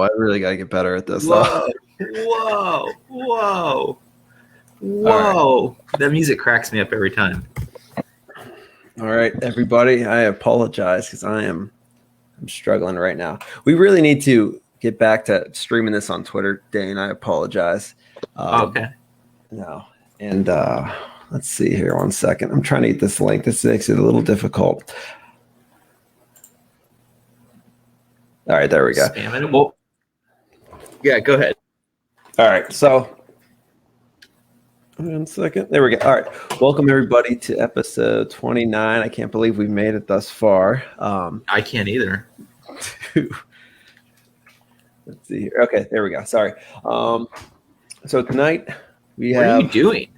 I really got to get better at this. Whoa. Right. That music cracks me up every time. All right, everybody, I apologize because I'm struggling right now. We really need to get back to streaming this on Twitter, Dane. I apologize. Okay. No. And let's see here 1 second. I'm trying to get this link. This makes it a little difficult. All right, there we go. Spam it. Well, yeah, go ahead. All right, so 1 second. There we go. All right, welcome everybody to episode 29. I can't believe we made it thus far. I can't either. Let's see here. Okay, there we go. Sorry. So tonight we have. What are you doing?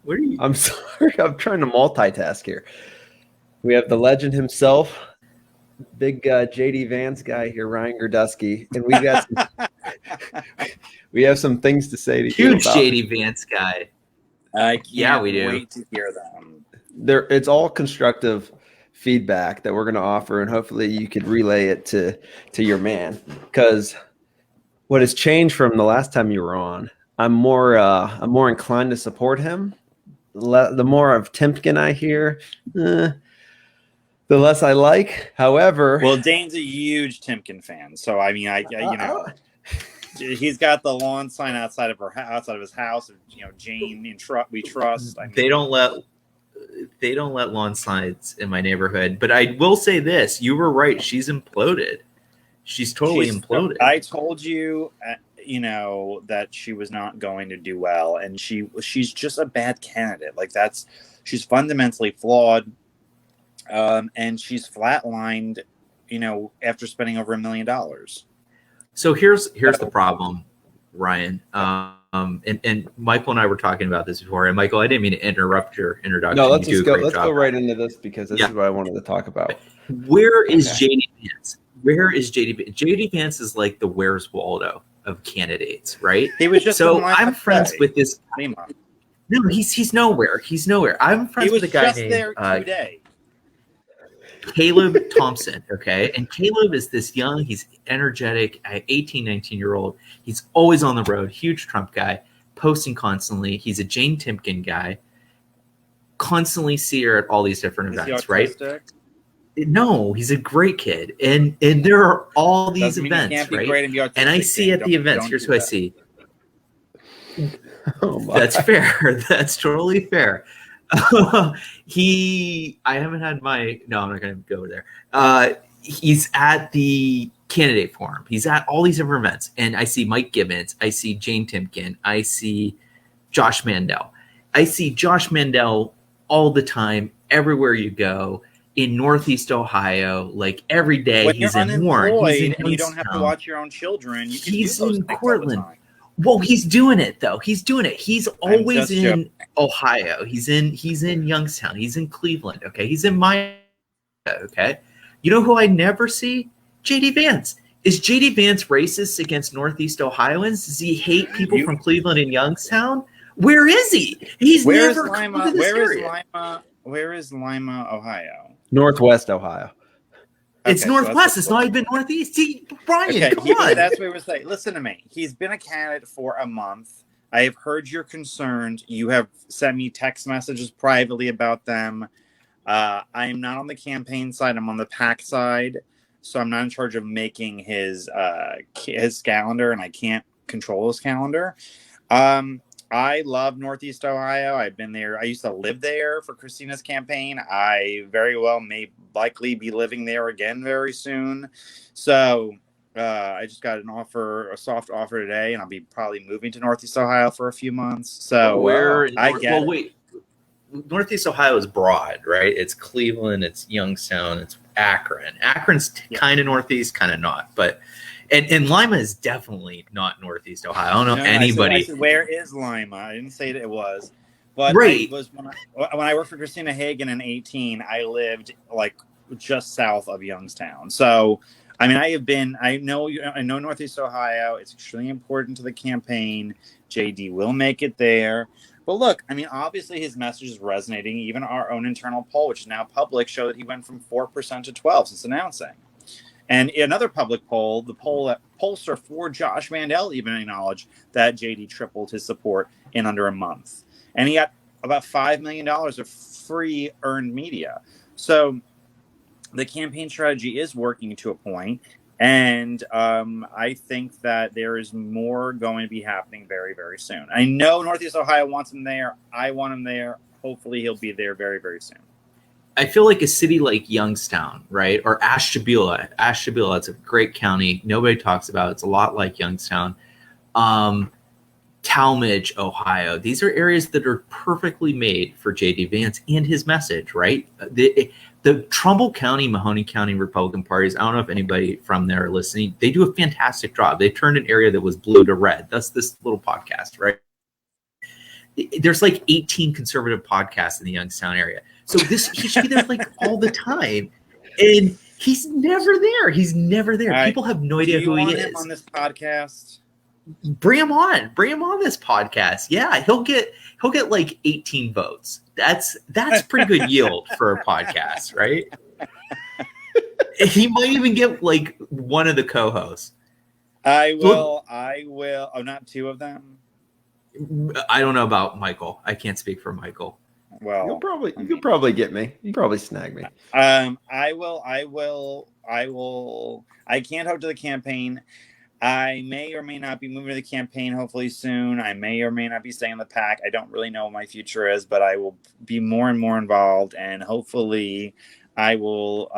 What are you? I'm sorry. I'm trying to multitask here. We have the legend himself, big JD Vance guy here, Ryan Girdusky, and we have some things to say to you. Huge JD Vance guy. Yeah, we do. Wait to hear them. It's all constructive feedback that we're going to offer, and hopefully you could relay it to your man. Because what has changed from the last time you were on, I'm more inclined to support him. The more of Timpkin I hear, the less I like. However, well, Dane's a huge Timpkin fan, so I mean, he's got the lawn sign outside of his house. Jane we trust. I mean, they don't let lawn signs in my neighborhood. But I will say this: you were right. She's imploded. She's totally imploded. I told you, that she was not going to do well, and she's just a bad candidate. Like she's fundamentally flawed, and she's flatlined. After spending over $1 million. So here's the problem, Ryan. And Michael and I were talking about this before. And Michael, I didn't mean to interrupt your introduction. No, let's go right into this because this is what I wanted to talk about. Where is JD Vance? Where is JD Vance? JD Vance is like the Where's Waldo of candidates, right? He was just I'm friends with this. No, he's nowhere. He's nowhere. I'm friends with a guy named there today. Caleb Thompson, okay? And Caleb is this young, he's energetic, 18, 19-year-old. He's always on the road, huge Trump guy, posting constantly. He's a Jane Timpkin guy. Constantly see her at all these different events, right? No, he's a great kid. And there are all these events, right? And I see at the events, here's who I see. That's fair. That's totally fair. I haven't had I'm not going to go there. He's at the candidate forum. He's at all these different events. And I see Mike Gibbons. I see Jane Timpkin. I see Josh Mandel. I see Josh Mandel all the time, everywhere you go. In Northeast Ohio, like every day, when he's in Warren. He's in and you don't have to watch your own children. He's in Portland. Well, he's doing it though. He's doing it. He's always in Ohio. He's in Youngstown. He's in Cleveland. Okay. He's in my. Okay. You know who I never see? JD Vance. Is JD Vance racist against Northeast Ohioans? Does he hate people from Cleveland and Youngstown? Where is he? Where is Lima, Ohio? Northwest Ohio. It's Northwest. It's not even Northeast. See, Brian, come on. That's what we were saying. Listen to me. He's been a candidate for a month. I have heard your concerns. You have sent me text messages privately about them. I am not on the campaign side. I'm on the PAC side. So I'm not in charge of making his calendar, and I can't control his calendar. I love Northeast Ohio. I've been there. I used to live there for Christina's campaign. I very well may likely be living there again very soon. So I just got a soft offer today, and I'll be probably moving to Northeast Ohio for a few months. So Northeast Ohio is broad, right? It's Cleveland, it's Youngstown, it's Akron. Akron's kind of Northeast, kind of not, but. And Lima is definitely not Northeast Ohio. I don't know anybody. I said, where is Lima? I didn't say that it was. But right. When I worked for Christina Hagan in 2018, I lived like just south of Youngstown. So, I mean, I know Northeast Ohio. It's extremely important to the campaign. JD will make it there. But look, I mean, obviously his message is resonating. Even our own internal poll, which is now public, showed that he went from 4% to 12% since announcing. And in another public poll, the poll that pollster for Josh Mandel even acknowledged that JD tripled his support in under a month. And he got about $5 million of free earned media. So the campaign strategy is working to a point. And I think that there is more going to be happening very, very soon. I know Northeast Ohio wants him there. I want him there. Hopefully he'll be there very, very soon. I feel like a city like Youngstown, right? Or Ashtabula. Ashtabula, it's a great county. Nobody talks about it. It's a lot like Youngstown. Talmadge, Ohio. These are areas that are perfectly made for J.D. Vance and his message, right? The Trumbull County, Mahoney County Republican parties, I don't know if anybody from there are listening, they do a fantastic job. They turned an area that was blue to red. That's this little podcast, right? There's like 18 conservative podcasts in the Youngstown area. So he should be there like all the time. And he's never there. He's never there. Right. People have no idea who he is. Him on this podcast? Bring him on. Bring him on this podcast. Yeah, he'll get like 18 votes. That's pretty good yield for a podcast, right? He might even get like one of the co-hosts. I will. Oh, not two of them. I don't know about Michael. I can't speak for Michael. Well, you could probably get me. You probably snag me. I will. I can't hope to the campaign. I may or may not be moving to the campaign hopefully soon. I may or may not be staying in the pack. I don't really know what my future is, but I will be more and more involved, and hopefully I will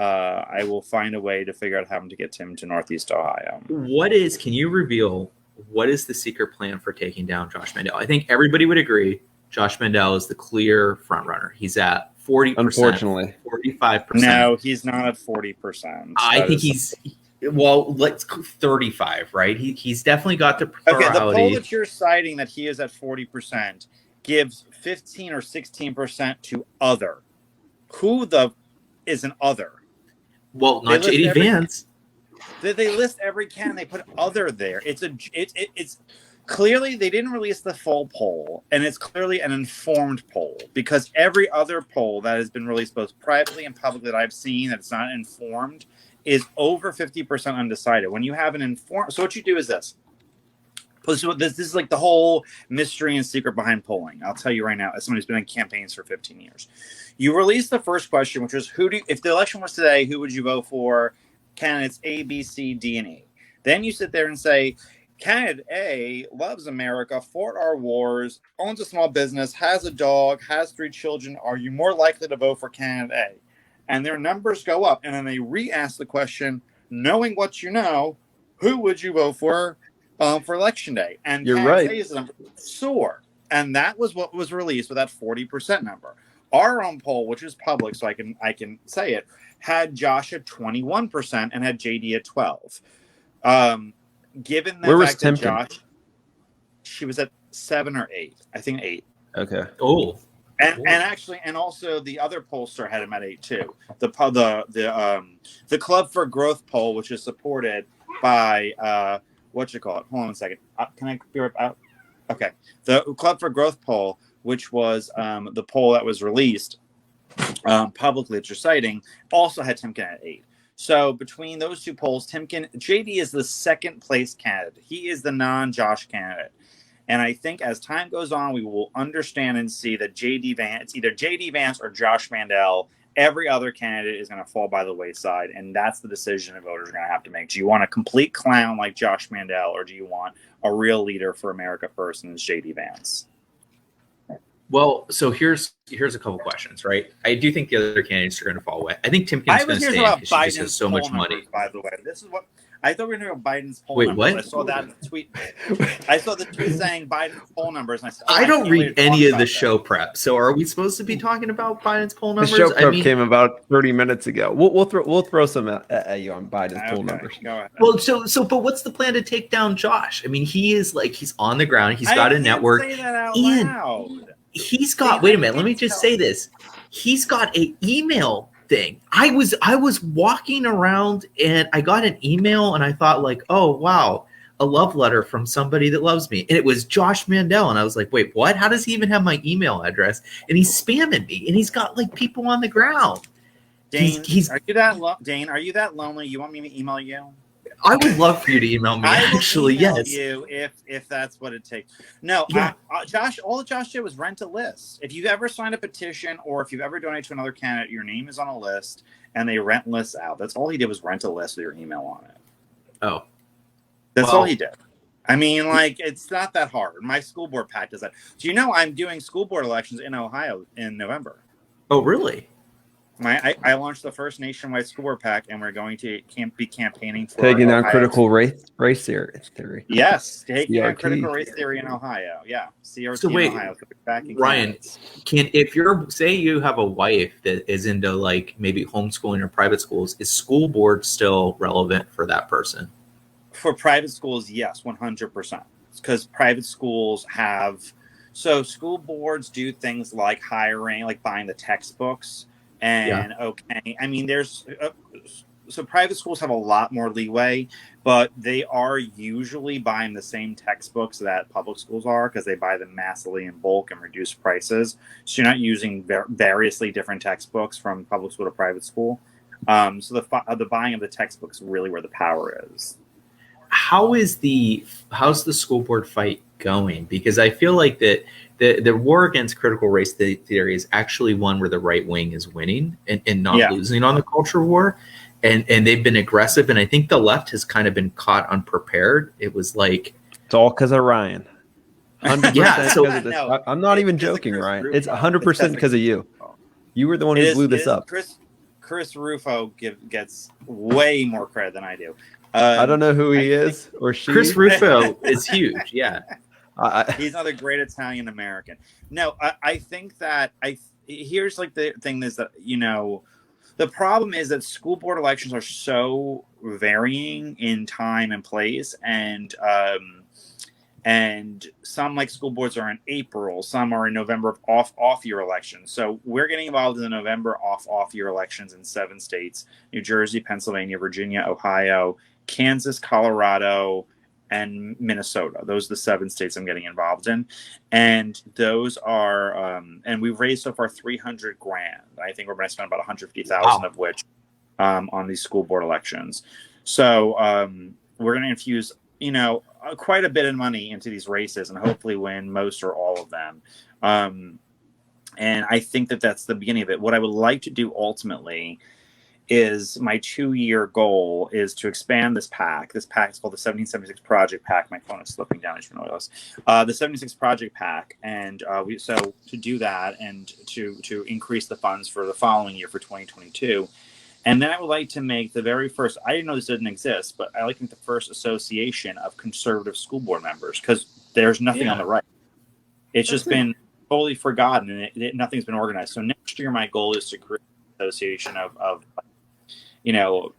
find a way to figure out how to get Tim to Northeast Ohio. Can you reveal what is the secret plan for taking down Josh Mandel? I think everybody would agree Josh Mandel is the clear front runner. He's at 40%. Unfortunately. 45%. No, he's not at 40%. I think he's... Well, let's 35, right? He's definitely got the plurality. Okay, the poll that you're citing that he is at 40% gives 15 or 16% to other. Who is an other? Well, not JD Vance. They list every candidate. They put other there. It's clearly they didn't release the full poll, and it's clearly an informed poll because every other poll that has been released both privately and publicly that I've seen that's not informed is over 50% undecided. When you have an informed, so what you do is this. This is like the whole mystery and secret behind polling. I'll tell you right now, as someone who's been in campaigns for 15 years, you release the first question, which is if the election was today, who would you vote for? Candidates A, B, C, D, and E. Then you sit there and say, candidate A loves America, fought our wars, owns a small business, has a dog, has 3 children. Are you more likely to vote for candidate A? And their numbers go up, and then they re-ask the question, knowing what you know, who would you vote for election day? And you're right. A's number soar, and that was what was released with that 40% number. Our own poll, which is public, so I can say it, had Josh at 21% and had JD at 12%. Given the where was fact that Timken? Josh, she was at 7 or 8, I think 8. Okay. Oh. And also the other pollster had him at 8 too. The Club for Growth poll, which is supported by Hold on a second. Can I be right out? Okay. The Club for Growth poll, which was the poll that was released publicly that you're citing, also had Timken at 8. So between those two polls, JD is the second place candidate. He is the non-Josh candidate. And I think as time goes on, we will understand and see that it's either JD Vance or Josh Mandel. Every other candidate is going to fall by the wayside, and that's the decision that voters are going to have to make. Do you want a complete clown like Josh Mandel, or do you want a real leader for America first, and it's JD Vance? Well, so here's a couple questions, right? I do think the other candidates are going to fall away. I think Timken's going to stay because she just has so much money. By the way, this is what I thought we were going to Biden's poll Wait, numbers. what? I saw that in the tweet. I saw the tweet saying Biden's poll numbers. And I don't read any of the show prep. So are we supposed to be talking about Biden's poll numbers? The show prep came about 30 minutes ago. We'll throw some at you on Biden's poll numbers. Go ahead. Well, but what's the plan to take down Josh? I mean, he's on the ground. He's got a network. Say that out loud. He's got. Wait a minute. Let me just say this. He's got an email thing. I was walking around and I got an email and I thought like, oh wow, a love letter from somebody that loves me. And it was Josh Mandel. And I was like, wait, what? How does he even have my email address? And he's spamming me and he's got like people on the ground. Dane, he's are you that Dane? Are you that lonely? You want me to email you? I would love for you to email me. I will Actually, email yes. you if that's what it takes. No, Yeah. Josh. All that Josh did was rent a list. If you've ever signed a petition or if you've ever donated to another candidate, your name is on a list, and they rent lists out. That's all he did was rent a list with your email on it. Oh, That's all he did. I mean, like, it's not that hard. My school board PAC does that. Do you know I'm doing school board elections in Ohio in November? Oh, really? I launched the first nationwide school board PAC, and we're going to be campaigning for taking down Ohio. critical race theory. Yes, taking down CRT. critical race theory in Ohio. Yeah, CRT So wait, in Ohio. Backing Ryan, candidates. if you're say you have a wife that is into like maybe homeschooling or private schools, is school board still relevant for that person? For private schools, yes, 100%. Because private schools have, so school boards do things like hiring, like buying the textbooks. And okay, I mean, so private schools have a lot more leeway, but they are usually buying the same textbooks that public schools are because they buy them massively in bulk and reduced prices. So you're not using variously different textbooks from public school to private school. So the buying of the textbooks is really where the power is. How's the school board fight going? Because I feel like that the war against critical race theory is actually one where the right wing is winning and not losing on the culture war. And they've been aggressive. And I think the left has kind of been caught unprepared. It was like, it's all because of Ryan. 100% Yeah, so- because of this. I'm not even joking, Ryan. It's 100% because of you. You were the one who blew this up. Chris Rufo gets way more credit than I do. I don't know who he is or she. Chris Rufo is huge. Yeah. He's another great Italian American. No, I think that here's like the thing is that, you know, the problem is that school board elections are so varying in time and place, and some like school boards are in April, some are in November off year elections. So we're getting involved in the November off year elections in 7 states: New Jersey, Pennsylvania, Virginia, Ohio, Kansas, Colorado, and Minnesota. Those are the 7 states I'm getting involved in. And those are, and we've raised so far $300,000. I think we're going to spend about $150,000 of which on these school board elections. So we're going to infuse, you know, quite a bit of money into these races and hopefully win most or all of them. And I think that that's the beginning of it. What I would like to do ultimately is my 2-year goal is to expand this PAC. This PAC is called the 1776 Project PAC. My phone is slipping down, as you notice. The 76 Project PAC, and so to do that and to increase the funds for the following year for 2022. And then I would like to make the very first, I didn't know this didn't exist, but I like to make the first association of conservative school board members, because there's nothing on the right. It's just been totally forgotten, and nothing's been organized. So next year, my goal is to create an association of you know,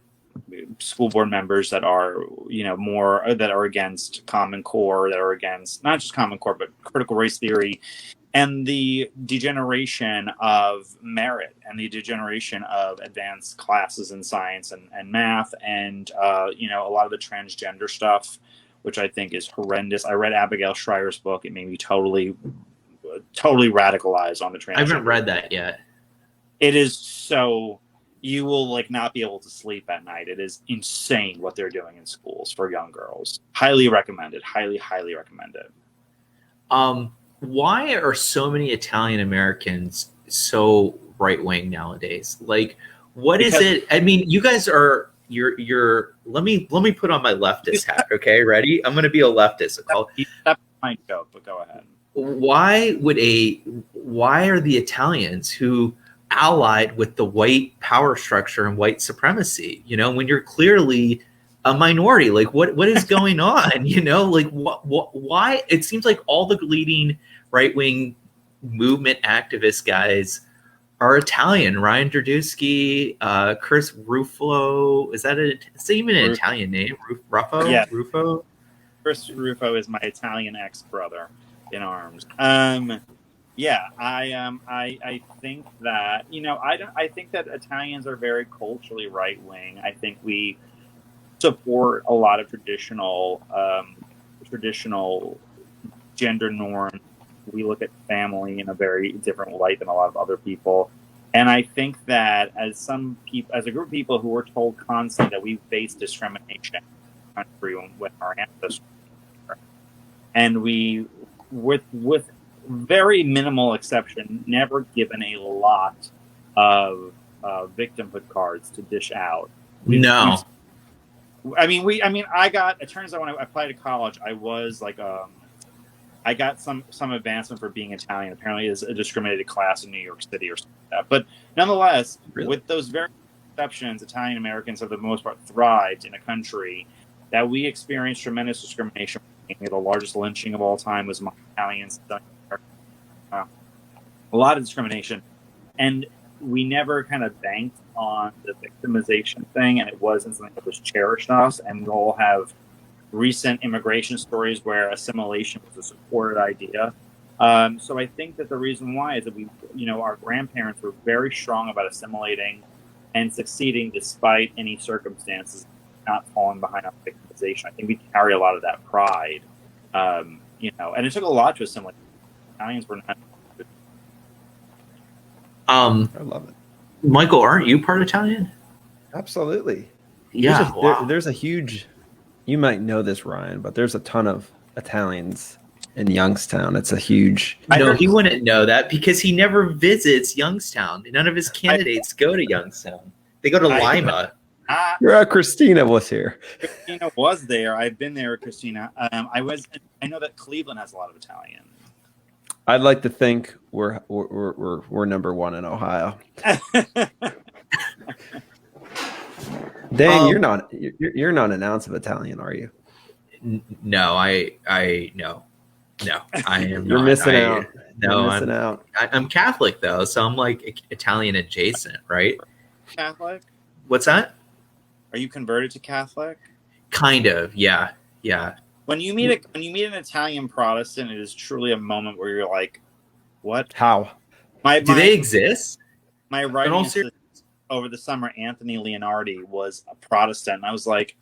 school board members that are, you know, more that are against Common Core, that are against not just Common Core, but critical race theory and the degeneration of merit and the degeneration of advanced classes in science and math and, you know, a lot of the transgender stuff, which I think is horrendous. I read Abigail Schreier's book. It made me totally radicalized on the transgender. I haven't read that yet. It is so... You will like not be able to sleep at night. It is insane what they're doing in schools for young girls. Highly recommended. Highly recommended. Why are so many Italian Americans so right wing nowadays? Like, what is it? I mean, you guys are you're. Let me put on my leftist hat. Okay, ready? I'm going to be a leftist. That's my joke, but go ahead. Why are the Italians who allied with the white power structure and white supremacy, you know, when you're clearly a minority? Like what is going on? You know, like why it seems like all the leading right-wing movement activist guys are Italian. Ryan Girdusky, Chris Rufo, is that even an Italian name? Ruffo? Yeah. Rufo? Chris Rufo is my Italian ex-brother in arms. Yeah, I think that, you know, I think that Italians are very culturally right wing. I think we support a lot of traditional gender norms. We look at family in a very different light than a lot of other people. And I think that as a group of people who were told constantly that we face discrimination in the country when our ancestors, and we, with very minimal exception, never given a lot of victimhood cards to dish out. No. It turns out when I applied to college, I was like, I got some advancement for being Italian. Apparently, it's a discriminated class in New York City or something like that. But nonetheless, with those very exceptions, Italian Americans, for the most part, thrived in a country that we experienced tremendous discrimination. The largest lynching of all time was among Italians. A lot of discrimination, and we never kind of banked on the victimization thing, and it wasn't something that was cherished us. And we all have recent immigration stories where assimilation was a supported idea. So I think that the reason why is that our grandparents were very strong about assimilating and succeeding despite any circumstances, not falling behind on victimization. I think we carry a lot of that pride, and it took a lot to assimilate. Italians were not. I love it. Michael, aren't you part Italian? Absolutely. Yeah. There's a huge, you might know this, Ryan, but there's a ton of Italians in Youngstown. It's a huge. No, he wouldn't know that because he never visits Youngstown. None of his candidates go to Youngstown. They go to Lima. Christina was here. Christina was there. I've been there, Christina. I know that Cleveland has a lot of Italian. I'd like to think we're number one in Ohio. Dang, you're not an ounce of Italian, are you? No, I no, I am. You're not. missing out. No, you're missing out. I'm Catholic though, so I'm like Italian adjacent, right? Catholic? What's that? Are you converted to Catholic? Kind of, yeah. When you meet an Italian Protestant, it is truly a moment where you're like, "What? How? Do they exist?" My writing assistant over the summer, Anthony Leonardi, was a Protestant. And I was like,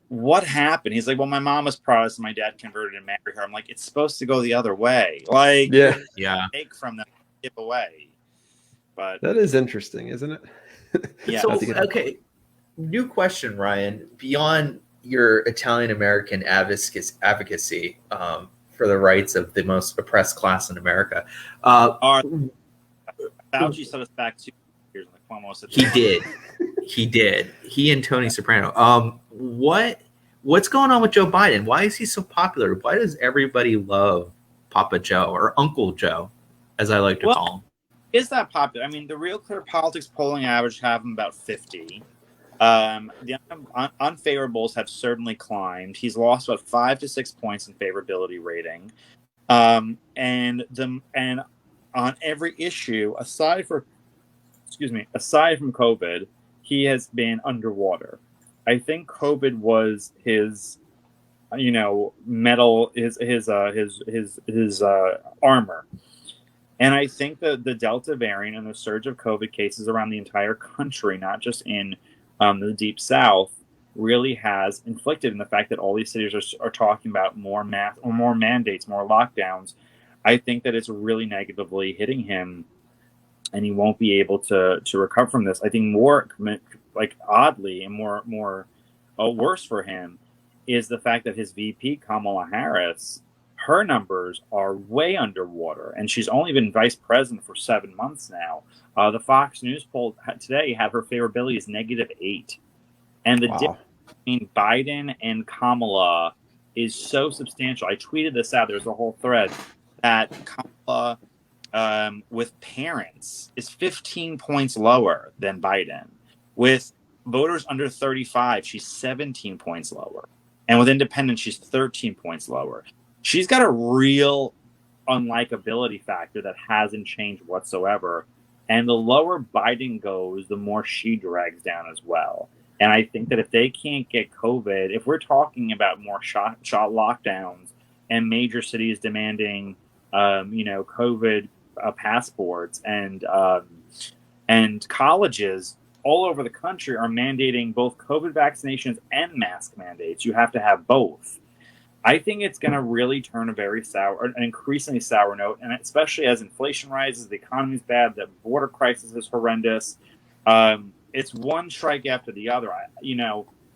"What happened?" He's like, "Well, my mom was Protestant. My dad converted and married her." I'm like, "It's supposed to go the other way. Like, yeah. Take from them, give away." But that is interesting, isn't it? Yeah. So, okay. New question, Ryan. Beyond your Italian American advocacy for the rights of the most oppressed class in America, Fauci set us back 2 years. He did. He and Tony Soprano. What's going on with Joe Biden? Why is he so popular? Why does everybody love Papa Joe or Uncle Joe, as I like to call him? Is that popular? I mean, the Real Clear Politics polling average have him about 50. The unfavorables have certainly climbed. He's lost about 5 to 6 points in favorability rating. And on every issue, aside from COVID, he has been underwater. I think COVID was his, metal, his armor. And I think that the Delta variant and the surge of COVID cases around the entire country, not just in the Deep South, really has inflicted in the fact that all these cities are talking about more mandates, more lockdowns. I think that it's really negatively hitting him, and he won't be able to recover from this. I think more oddly and more worse for him is the fact that his VP Kamala Harris, her numbers are way underwater, and she's only been vice president for 7 months now. The Fox News poll today had her favorability as -8. And the difference between Biden and Kamala is so substantial. I tweeted this out. There's a whole thread that Kamala, with parents, is 15 points lower than Biden. With voters under 35, she's 17 points lower. And with independents, she's 13 points lower. She's got a real unlikability factor that hasn't changed whatsoever. And the lower Biden goes, the more she drags down as well. And I think that if they can't get COVID, if we're talking about more shot lockdowns and major cities demanding, COVID passports and colleges all over the country are mandating both COVID vaccinations and mask mandates. You have to have both. I think it's going to really turn a very sour, an increasingly sour note, and especially as inflation rises, the economy's bad, the border crisis is horrendous. It's one strike after the other.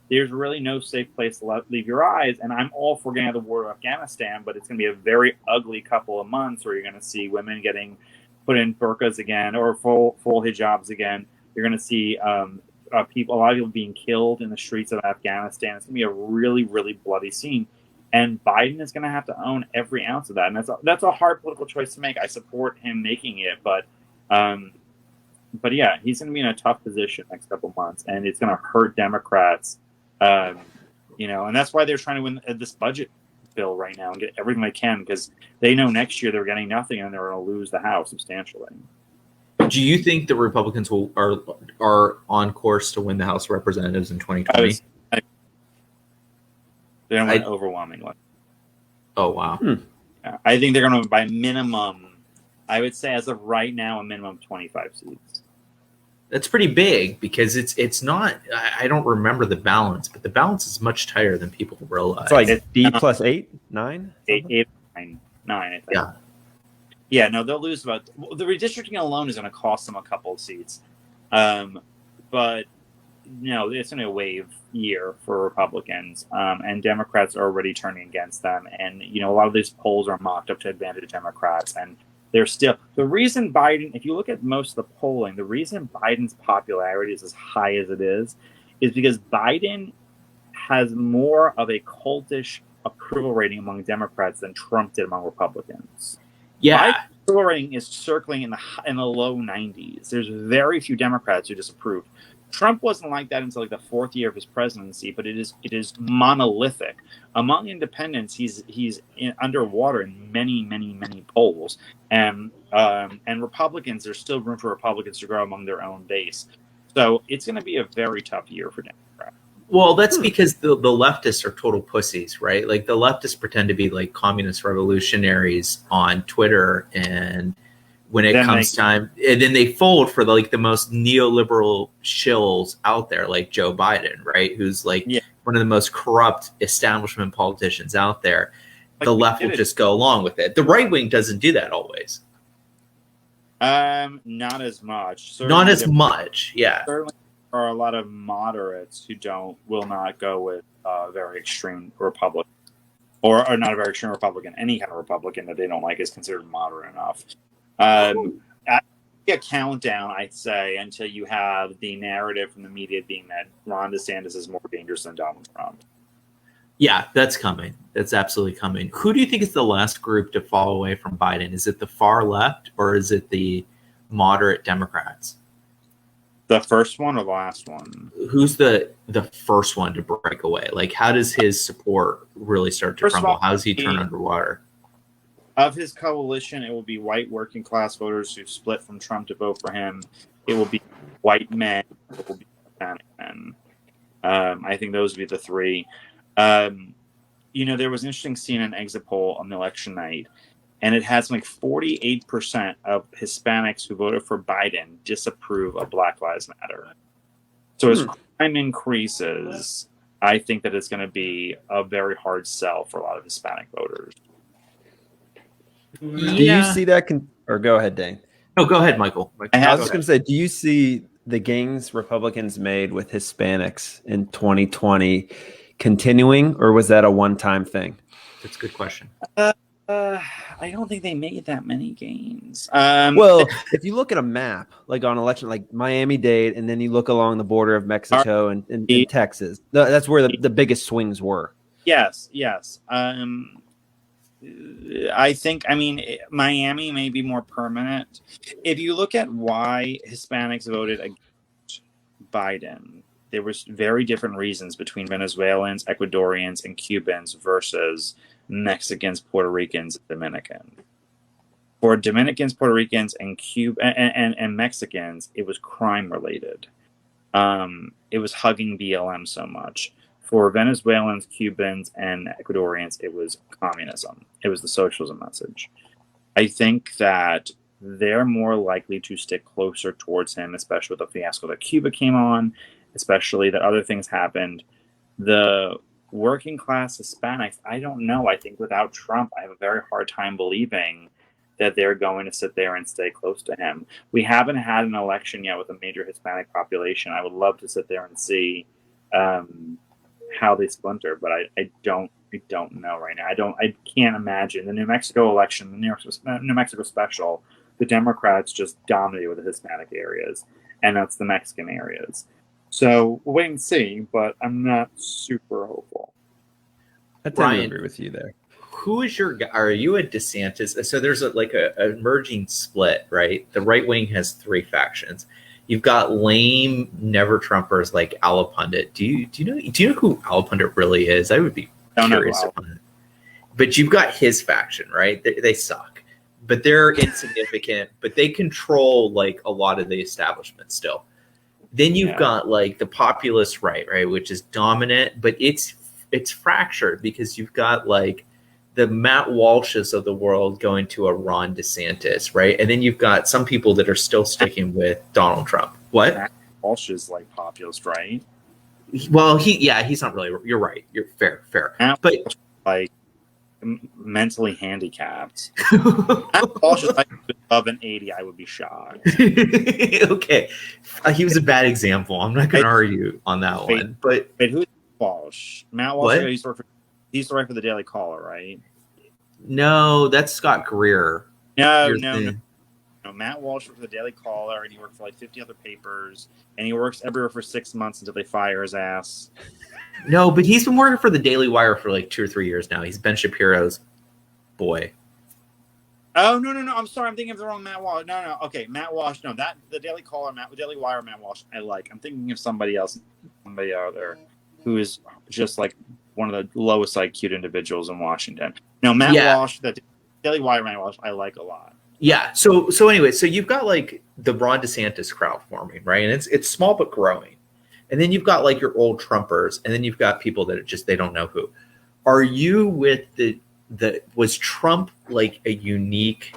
There's really no safe place to leave your eyes, and I'm all for getting out of the war of Afghanistan, but it's going to be a very ugly couple of months where you're going to see women getting put in burqas again or full hijabs again. You're going to see a lot of people being killed in the streets of Afghanistan. It's going to be a really, really bloody scene. And Biden is going to have to own every ounce of that. And that's a hard political choice to make. I support him making it, but yeah, he's going to be in a tough position next couple months, and it's going to hurt Democrats. And that's why they're trying to win this budget bill right now and get everything they can, because they know next year they're getting nothing and they're going to lose the House substantially. Do you think the Republicans are on course to win the House of Representatives in 2020? They don't win overwhelmingly. Oh, wow. Yeah, I think they're going to win by minimum, I would say as of right now, a minimum of 25 seats. That's pretty big, because it's not, I don't remember the balance, but the balance is much tighter than people realize. It's like D plus 8, 9? 8, 9, I think. Yeah. Yeah, no, they'll lose the redistricting alone is going to cost them a couple of seats. But no, it's going to be a wave year for Republicans, and Democrats are already turning against them. And, a lot of these polls are mocked up to advantage Democrats. And they're still, the reason Biden, if you look at most of the polling, the reason Biden's popularity is as high as it is because Biden has more of a cultish approval rating among Democrats than Trump did among Republicans. Yeah. Biden's approval rating is circling in the low 90s. There's very few Democrats who disapprove. Trump wasn't like that until the fourth year of his presidency, but it is monolithic. Among independents, he's underwater in many, many, many polls, and Republicans, there's still room for Republicans to grow among their own base. So it's going to be a very tough year for Democrats. Well, that's because the leftists are total pussies, right? Like, the leftists pretend to be like communist revolutionaries on Twitter, and when it comes time, and then they fold for the most neoliberal shills out there, like Joe Biden, right? Who's one of the most corrupt establishment politicians out there. The left will just go along with it. The right wing doesn't do that always. Not as much. Not as much, yeah. Certainly, there are a lot of moderates who will not go with very extreme Republican, or not a very extreme Republican. Any kind of Republican that they don't like is considered moderate enough. A countdown, I'd say, until you have the narrative from the media being that Ron DeSantis is more dangerous than Donald Trump. Yeah, that's coming. That's absolutely coming. Who do you think is the last group to fall away from Biden? Is it the far left, or is it the moderate Democrats? The first one or the last one? Who's the first one to break away? Like, how does his support really start to crumble? How does he turn underwater? Of his coalition, it will be white working class voters who split from Trump to vote for him. It will be white men. It will be Hispanic men. I think those would be the three. There was an interesting CNN exit poll on the election night, and it had something like 48% of Hispanics who voted for Biden disapprove of Black Lives Matter. So as crime increases, I think that it's going to be a very hard sell for a lot of Hispanic voters. Do you see that? Or go ahead, Dane. No, go ahead, Michael. I was just going to say, do you see the gains Republicans made with Hispanics in 2020 continuing, or was that a one-time thing? That's a good question. I don't think they made that many gains. Well, if you look at a map, like on election, like Miami-Dade, and then you look along the border of Mexico and Texas, that's where the biggest swings were. Yes. I think, Miami may be more permanent. If you look at why Hispanics voted against Biden, there was very different reasons between Venezuelans, Ecuadorians, and Cubans versus Mexicans, Puerto Ricans, and Dominicans. For Dominicans, Puerto Ricans, and and Mexicans, it was crime related. It was hugging BLM so much. For Venezuelans, Cubans, and Ecuadorians, it was communism. It was the socialism message. I think that they're more likely to stick closer towards him, especially with the fiasco that Cuba came on, especially that other things happened. The working class Hispanics, I don't know. I think without Trump, I have a very hard time believing that they're going to sit there and stay close to him. We haven't had an election yet with a major Hispanic population. I would love to sit there and see how they splinter, but I don't know right now. I can't imagine the New Mexico election, the New Mexico special. The Democrats just dominated with the Hispanic areas, and that's the Mexican areas. So we'll wait and see, but I'm not super hopeful. I tend to agree with you there. Who is your guy? Are you a DeSantis? So there's a emerging split, right? The right wing has three factions. You've got lame never Trumpers like Alapundit. Do you know who Alapundit really is? I would be curious about it. But you've got his faction, right? They suck, but they're insignificant. But they control like a lot of the establishment still. Then you've got like the populist right, which is dominant, but it's fractured because you've got like the Matt Walshes of the world going to a Ron DeSantis, right? And then you've got some people that are still sticking with Donald Trump. What? Matt Walsh is like populist, right? Well, he's not really. You're right. You're fair. Matt But Walsh, like mentally handicapped. Matt Walsh is like above an 80. I would be shocked. Okay, he was a bad example. I'm not going to argue on that one. But who's Walsh? Matt Walsh. He used to write for the Daily Caller, right? No, that's Scott Greer. No. Matt Walsh worked for the Daily Caller, and he worked for like 50 other papers, and he works everywhere for 6 months until they fire his ass. No, but he's been working for the Daily Wire for like 2 or 3 years now. He's Ben Shapiro's boy. Oh, no. I'm sorry. I'm thinking of the wrong Matt Walsh. No. Okay, Matt Walsh. No, that the Daily Caller, Daily Wire, Matt Walsh. I like. I'm thinking of somebody else, somebody out there who is just like one of the lowest IQ individuals in Washington. No, Matt Walsh, the Daily Wire, Matt Walsh, I like a lot. Yeah. So anyway, so you've got like the Ron DeSantis crowd forming, right? And it's small but growing. And then you've got like your old Trumpers, and then you've got people that are just they don't know who. Are you with the was Trump like a unique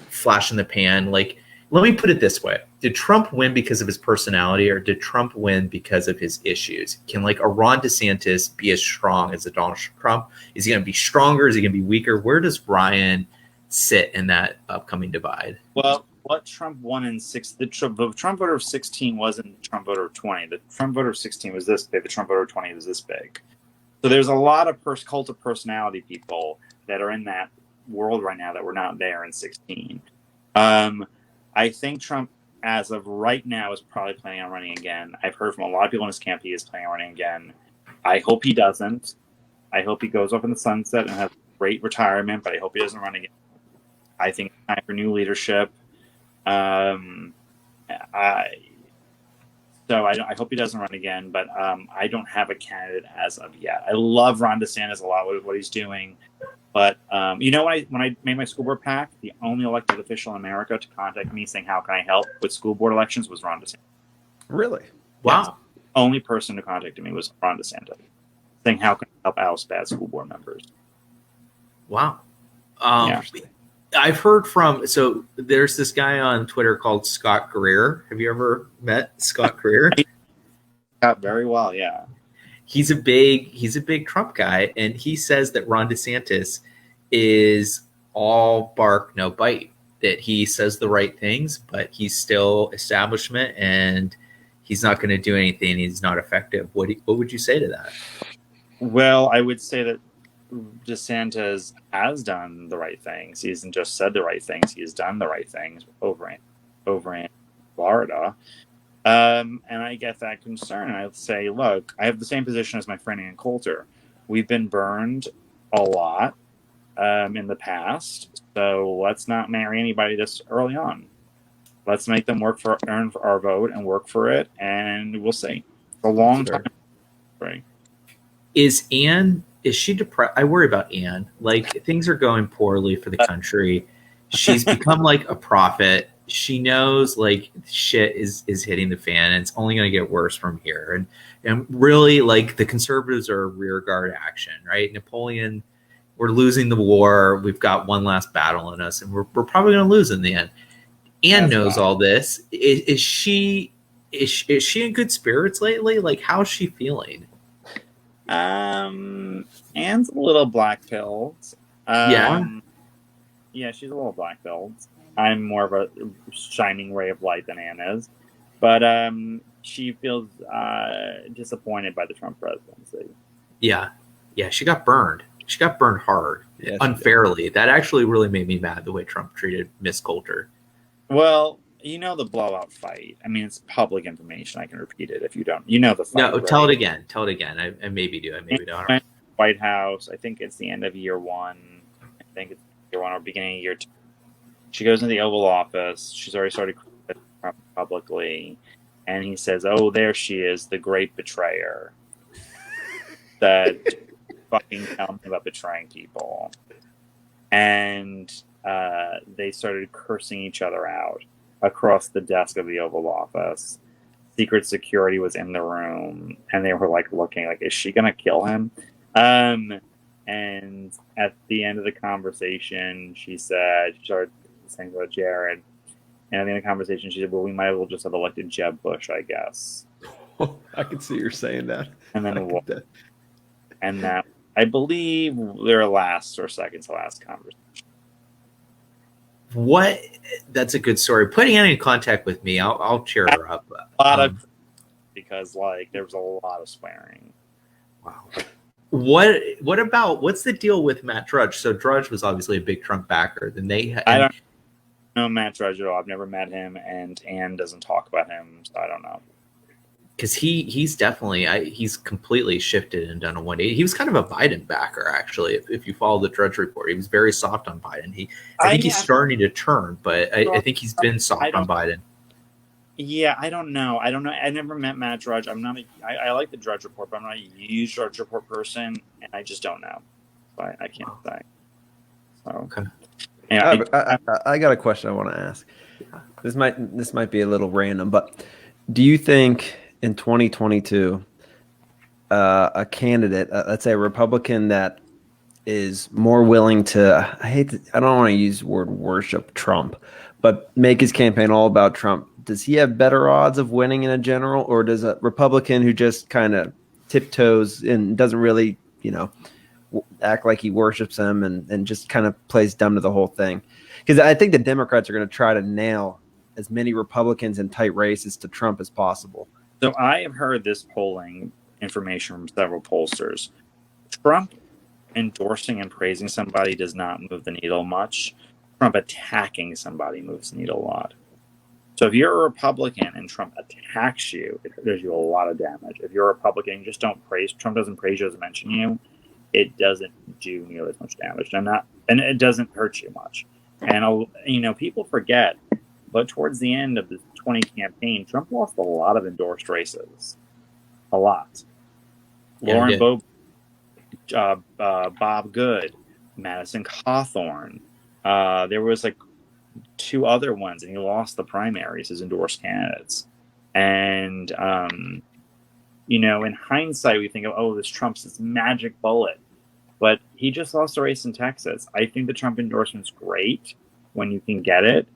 flash in the pan? Like, let me put it this way. Did Trump win because of his personality, or did Trump win because of his issues? Can like a Ron DeSantis be as strong as a Donald Trump? Is he going to be stronger? Is he going to be weaker? Where does Ryan sit in that upcoming divide? Well, what Trump won in the Trump voter of 16 wasn't the Trump voter of 20. The Trump voter of 16 was this big. The Trump voter of 20 was this big. So there's a lot of cult of personality people that are in that world right now that were not there in 16. I think Trump, as of right now, is probably planning on running again. I've heard from a lot of people in his camp he is planning on running again. I hope he doesn't. I hope he goes off in the sunset and has a great retirement, but I hope he doesn't run again. I think it's time for new leadership. I hope he doesn't run again, but I don't have a candidate as of yet. I love Ron DeSantis a lot with what he's doing, but when I made my school board pack, the only elected official in America to contact me saying how can I help with school board elections was Ron DeSantis. Really? Wow. Yes. The only person who contacted me was Ron DeSantis saying how can I help oust bad school board members. Wow. I've heard so there's this guy on Twitter called Scott Greer. Have you ever met Scott Greer? Very well, yeah. He's a big Trump guy, and he says that Ron DeSantis is all bark, no bite. That he says the right things, but he's still establishment, and he's not going to do anything. He's not effective. What would you say to that? Well, I would say that DeSantis has done the right things. He hasn't just said the right things. He has done the right things over in Florida. And I get that concern. I say, look, I have the same position as my friend Ann Coulter. We've been burned a lot in the past, so let's not marry anybody this early on. Let's make them earn for our vote and work for it, and we'll see. It's a long time. Right. Is she depressed? I worry about Anne. Like, things are going poorly for the country. She's become like a prophet. She knows like shit is hitting the fan, and it's only going to get worse from here. And really, like, the conservatives are rear guard action, right? Napoleon, we're losing the war. We've got one last battle in us, and we're probably going to lose in the end. Anne knows all this. Is she in good spirits lately? Like, how's she feeling? Anne's a little black-pilled. Yeah? Yeah, she's a little black-pilled. I'm more of a shining ray of light than Anne is. But she feels disappointed by the Trump presidency. Yeah. Yeah, she got burned. She got burned hard, Yes, unfairly. That actually really made me mad, the way Trump treated Miss Coulter. Well, you know the blowout fight. I mean, it's public information. I can repeat it if you don't. You know the fight. No, right? tell it again. Tell it again. I maybe do. I maybe don't. White House. I think it's the end of year 1. I think it's year 1 or beginning of year 2. She goes into the Oval Office. She's already started Trump publicly, and he says, "Oh, there she is, the great betrayer." That fucking tell me about betraying people, and they started cursing each other out across the desk of the Oval Office. Secret security was in the room, and they were like looking like, is she gonna kill him? And at the end of the conversation, she started saying about Jared, and at the end of the conversation, she said, well, we might as well just have elected Jeb Bush, I guess. I can see her saying that. And then and that, I believe, their last or second to last conversation. What? That's a good story. Putting Annie in contact with me, I'll cheer her up. A lot of, because like there was a lot of swearing. Wow. What's the deal with Matt Drudge? So Drudge was obviously a big Trump backer. Then I don't know Matt Drudge at all. I've never met him, and Anne doesn't talk about him, so I don't know. Because he's definitely he's completely shifted and done a 180. He was kind of a Biden backer, actually. If you follow the Drudge report, he was very soft on Biden. I think he's starting to turn, but I think he's been soft on Biden. Yeah, I don't know. I never met Matt Drudge. I like the Drudge report, but I'm not a huge Drudge report person, and I just don't know. So I can't say. So okay. Yeah, I got a question I want to ask. This might be a little random, but do you think in 2022, a candidate, let's say a Republican that is more willing to, I don't want to use the word worship Trump, but make his campaign all about Trump, does he have better odds of winning in a general, or does a Republican who just kind of tiptoes and doesn't really, act like he worships him and just kind of plays dumb to the whole thing? Because I think the Democrats are going to try to nail as many Republicans in tight races to Trump as possible. So I have heard this polling information from several pollsters. Trump endorsing and praising somebody does not move the needle much. Trump attacking somebody moves the needle a lot. So if you're a Republican and Trump attacks you, it does you a lot of damage. If you're a Republican and just don't praise, Trump doesn't praise you, doesn't mention you, it doesn't do nearly as much damage. And it doesn't hurt you much. And people forget, but towards the end of the 20 campaign, Trump lost a lot of endorsed races. A lot. Yeah, Lauren Boebert, Bob Good, Madison Cawthorn. There was like 2 other ones, and he lost the primaries as endorsed candidates. And, in hindsight, we think of, this Trump's this magic bullet. But he just lost a race in Texas. I think the Trump endorsement's great when you can get it.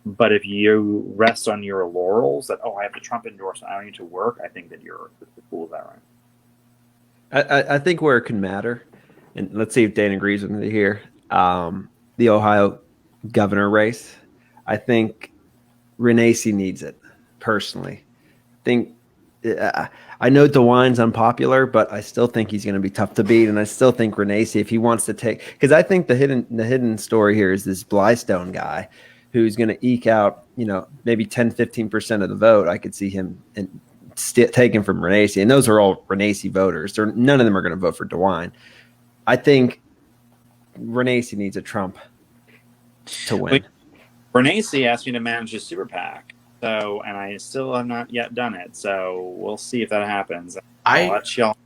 But if you rest on your laurels that, I have the Trump endorsement, I don't need to work, I think that you're the fool of that right. I think where it can matter, and let's see if Dan agrees with me here, the Ohio governor race, I think Renacci needs it, personally. I know DeWine's unpopular, but I still think he's going to be tough to beat, and I still think Renacci, if he wants to take, because I think the hidden story here is this Blystone guy who's going to eke out, maybe 10-15% of the vote. I could see him taken from Renacci, and those are all Renacci voters. None of them are going to vote for DeWine. I think Renacci needs a Trump to win. Renacci asked me to manage his super PAC, and I still have not yet done it. So we'll see if that happens. I'll let y'all.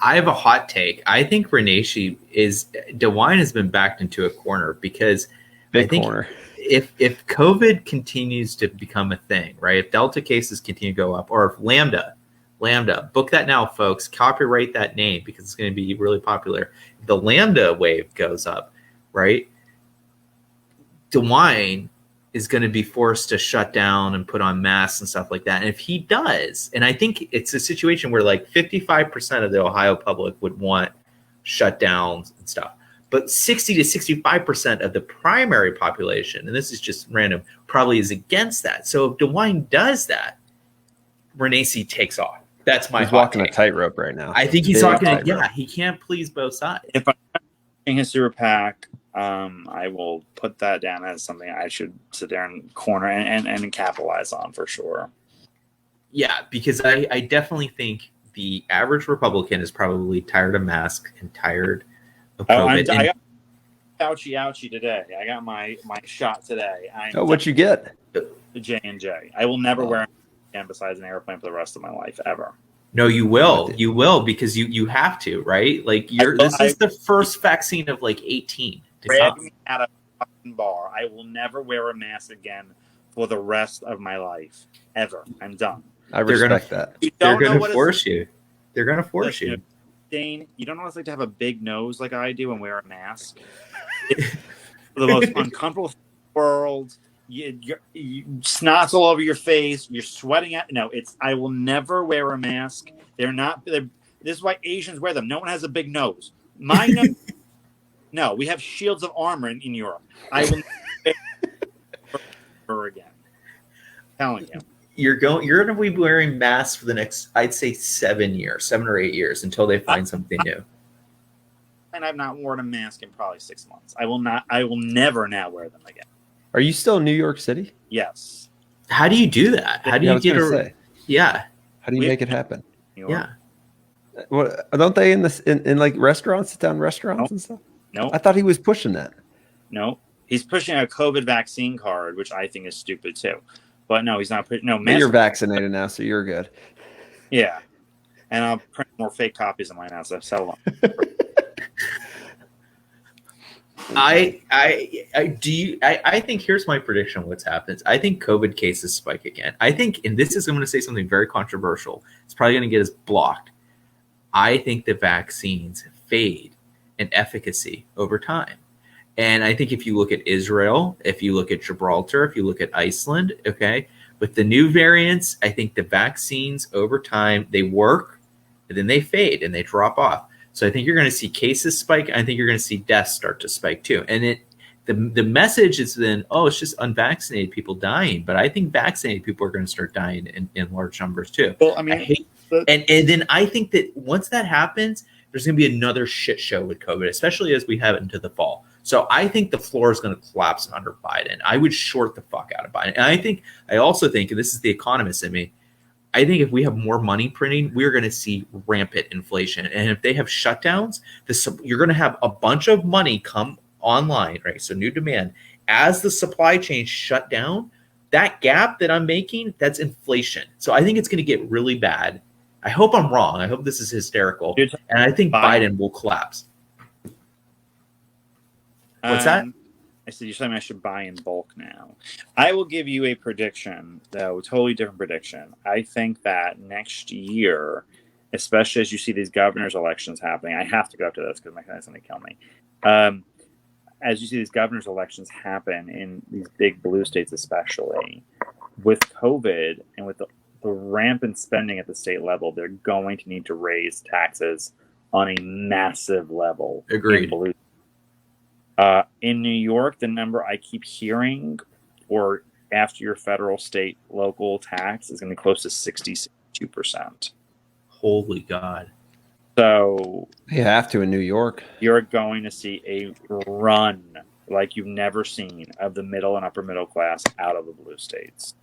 I have a hot take. I think DeWine has been backed into a corner because corner. If COVID continues to become a thing, right? If Delta cases continue to go up, or if Lambda, book that now, folks. Copyright that name because it's going to be really popular. If the Lambda wave goes up, right? DeWine is going to be forced to shut down and put on masks and stuff like that. And if he does, and I think it's a situation where like 55% of the Ohio public would want shutdowns and stuff, but 60 to 65% of the primary population, and this is just random, probably is against that. So if DeWine does that, Renacy takes off. That's my He's walking a tightrope right now. I think he's talking. Yeah, he can't please both sides. If I'm in his super PAC, I will put that down as something I should sit there and corner and capitalize on for sure. Yeah, because I definitely think the average Republican is probably tired of masks and tired of COVID. I got ouchie today. I got my shot today. What'd you get? The J&J. I will never wear again besides an airplane for the rest of my life ever. No, you will. You will, because you have to, right? Like this is the first vaccine of like 18 to grab come. me at a fucking bar. I will never wear a mask again for the rest of my life. Ever. I'm done. I respect that. They're going to force you. They're going to force you. Dane, you don't know what it's like to have a big nose like I do and wear a mask? It's the most uncomfortable thing in the world. You snot's all over your face. You're sweating at. No, I will never wear a mask. This is why Asians wear them. No one has a big nose. My nose. No, we have shields of armor in Europe. I will never wear again. I'm telling you. You're going to be wearing masks for the next, I'd say 7 or 8 years until they find something new. And I've not worn a mask in probably 6 months. I will never now wear them again. Are you still in New York City? Yes. How do you do that? How do you get Yeah. How do you make it happen? Yeah. Well, don't they in like restaurants, sit down restaurants and stuff? No. I thought he was pushing that. No. He's pushing a COVID vaccine card, which I think is stupid too. But no, he's not pushing. No, you're vaccinated now, so you're good. Yeah. And I'll print more fake copies of mine now, so settle on. I think here's my prediction of what's happened. I think COVID cases spike again. I think, and this is, I'm going to say something very controversial. It's probably going to get us blocked. I think the vaccines fade in efficacy over time. And I think if you look at Israel, if you look at Gibraltar, if you look at Iceland, okay, with the new variants, I think the vaccines over time, they work, and then they fade and they drop off. So I think you're going to see cases spike. I think you're going to see deaths start to spike too. And the message is then, it's just unvaccinated people dying. But I think vaccinated people are going to start dying in large numbers too. Well, I mean, and then I think that once that happens, there's going to be another shit show with COVID, especially as we have it into the fall. So I think the floor is going to collapse under Biden. I would short the fuck out of Biden. And I also think, and this is the economist in me, I think if we have more money printing, we're going to see rampant inflation. And if they have shutdowns, you're going to have a bunch of money come online, right? So new demand. As the supply chain shut down, that gap that I'm making, that's inflation. So I think it's going to get really bad. I hope I'm wrong. I hope this is hysterical. And I think Biden will collapse. What's that? I said, you're saying I should buy in bulk now. I will give you a prediction, though, totally different prediction. I think that next year, especially as you see these governor's elections happening, I have to go up to this because my cousin's going to kill me. As you see these governor's elections happen in these big blue states, especially, with COVID and with the rampant spending at the state level, they're going to need to raise taxes on a massive level. Agreed. In New York, the number I keep hearing, or after your federal, state, local tax, is going to be close to 62%. Holy God. So you have to in New York. You're going to see a run like you've never seen of the middle and upper middle class out of the blue states.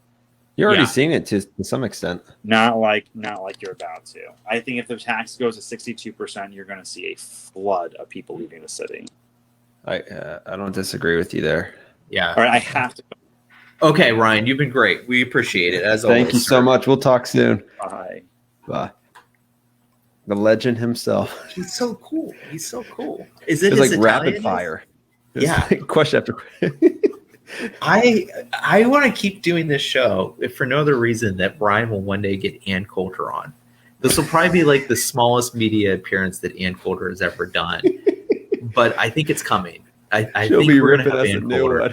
You're already seeing it to some extent. Not like you're about to. I think if the tax goes to 62%, you're going to see a flood of people leaving the city. I don't disagree with you there. Yeah. All right, I have to. Okay, Ryan, you've been great. We appreciate it as always. Thank you so much. We'll talk soon. Bye. Bye. The legend himself. He's so cool. Is it like rapid fire? Yeah. Question after question. I want to keep doing this show if for no other reason that Brian will one day get Ann Coulter on. This will probably be like the smallest media appearance that Ann Coulter has ever done. But I think it's coming. I think we're going to have Ann Coulter.